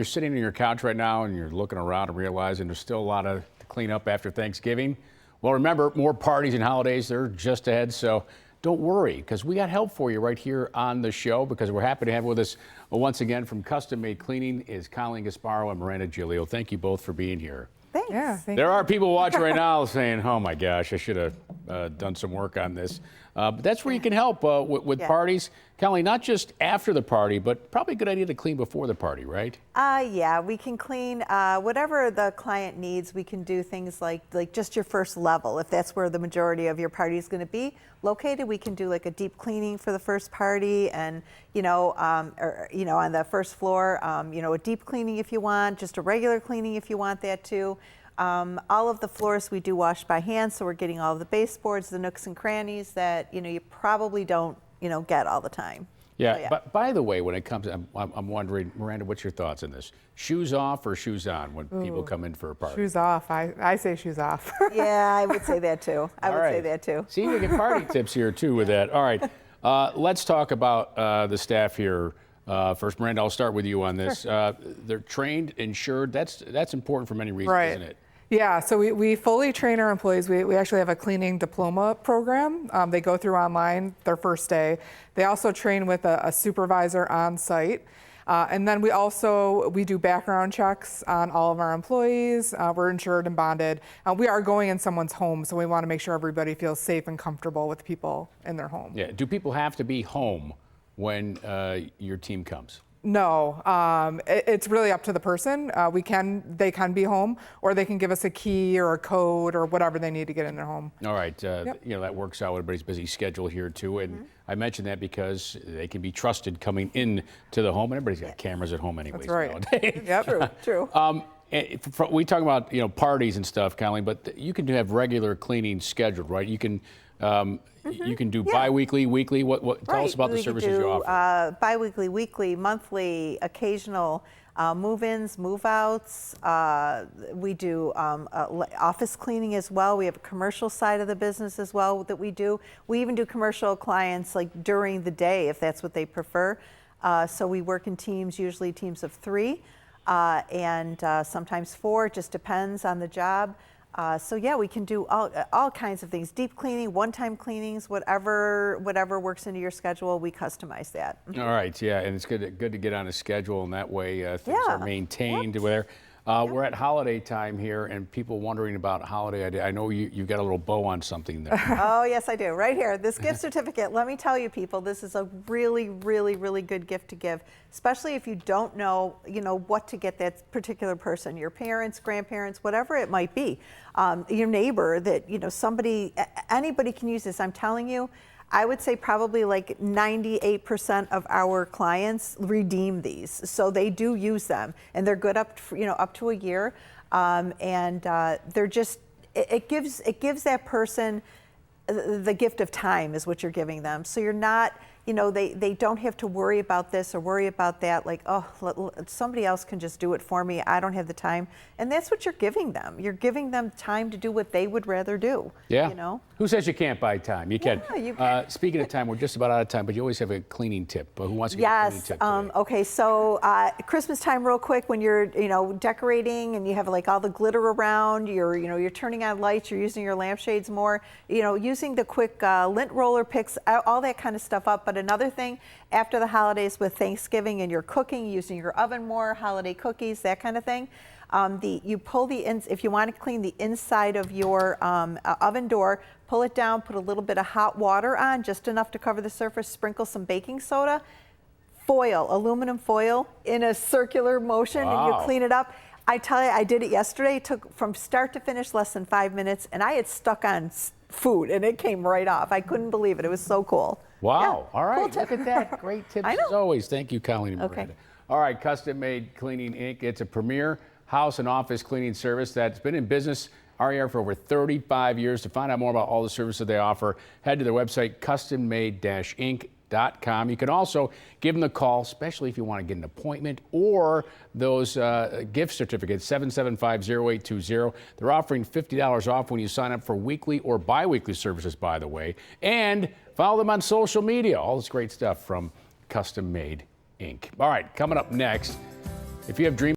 You're sitting on your couch right now and you're looking around and realizing there's still a lot to clean up after Thanksgiving. Well, remember, more parties and holidays, they're just ahead, so don't worry, because we got help for you right here on the show, because we're happy to have with us once again from Custom Made Cleaning is Colleen Gasparo and Miranda Giglio. Thank you both for being here. Thanks. Yeah, there are people watching right now saying, oh my gosh, I should have done some work on this. But that's where you can help with parties. Colleen, not just after the party, but probably a good idea to clean before the party, right? Yeah, we can clean whatever the client needs. We can do things like just your first level, if that's where the majority of your party is going to be located. We can do like a deep cleaning for the first party, and on the first floor, a deep cleaning if you want, just a regular cleaning if you want that too. All of the floors we do wash by hand, so we're getting all of the baseboards, the nooks and crannies that you probably don't get all the time. Yeah, So, yeah. But by the way, when it comes, I'm wondering, Miranda, what's your thoughts on this? Shoes off or shoes on when people come in for a party? Shoes off. I say shoes off. Yeah, I would say that too. I would say that too. See, we get party tips here too with that. All right, let's talk about the staff here. First, Miranda, I'll start with you on this. Sure. They're trained, insured. That's important for many reasons, isn't it? Yeah, so we fully train our employees. We actually have a cleaning diploma program. They go through online their first day. They also train with a supervisor on site. And then we do background checks on all of our employees. We're insured and bonded. We are going in someone's home, so we want to make sure everybody feels safe and comfortable with people in their home. Yeah. Do people have to be home when your team comes? No, it's really up to the person. They can be home, or they can give us a key or a code or whatever they need to get in their home. All right, that works out. Everybody's busy schedule here too, and I mentioned that because they can be trusted coming in to the home, and everybody's got cameras at home anyways. That's right. Nowadays. Yep. True. We talk about parties and stuff, Colleen, but you can have regular cleaning scheduled, right? You can. You can do bi-weekly, weekly. Tell us about the services you offer. Bi-weekly, weekly, monthly, occasional move-ins, move-outs. We do office cleaning as well. We have a commercial side of the business as well that we do. We even do commercial clients like during the day if that's what they prefer. So we work in teams, usually teams of 3 and sometimes 4. It just depends on the job. So yeah, we can do all kinds of things. Deep cleaning, one-time cleanings, whatever works into your schedule, we customize that. All right, yeah, and it's good to get on a schedule, and that way things are maintained there. We're at holiday time here, and people wondering about holiday. I know you got a little bow on something there. Oh yes, I do. Right here, this gift certificate. Let me tell you, people, this is a really, really, really good gift to give, especially if you don't know, what to get that particular person, your parents, grandparents, whatever it might be, your neighbor. That anybody can use this. I'm telling you. I would say probably like 98% of our clients redeem these, so they do use them, and they're good up to a year, and they're just it gives that person the gift of time is what you're giving them. So you're not. They don't have to worry about this or worry about that, like, oh, somebody else can just do it for me. I don't have the time. And that's what you're giving them. You're giving them time to do what they would rather do. Yeah. Who says you can't buy time? You can. Yeah, you can. Speaking of time, we're just about out of time, but you always have a cleaning tip. Who wants to get a cleaning tip today? Okay, so Christmas time real quick, when you're, decorating and you have like all the glitter around, you're turning on lights, you're using your lampshades more, using the quick lint roller picks all that kind of stuff up. But another thing, after the holidays with Thanksgiving and you're cooking, using your oven more, holiday cookies, that kind of thing, you pull if you want to clean the inside of your oven door, pull it down, put a little bit of hot water on, just enough to cover the surface, sprinkle some baking soda, foil, aluminum foil in a circular motion, and you clean it up. I tell you, I did it yesterday. It took from start to finish less than 5 minutes, and I had stuck on food, and it came right off. I couldn't believe it. It was so cool. Wow. Yeah, all right. cool Look at that. Great tips as always. Thank you, Colleen and Miranda. Okay. All right. Custom Made Cleaning, Inc. It's a premier house and office cleaning service that's been in business for over 35 years. To find out more about all the services they offer, head to their website, custommade-inc.com. You can also give them a call, especially if you want to get an appointment or those gift certificates, 775-0820. They're offering $50 off when you sign up for weekly or bi-weekly services, by the way. And follow them on social media. All this great stuff from Custom Made Inc. All right, coming up next, If you have dreams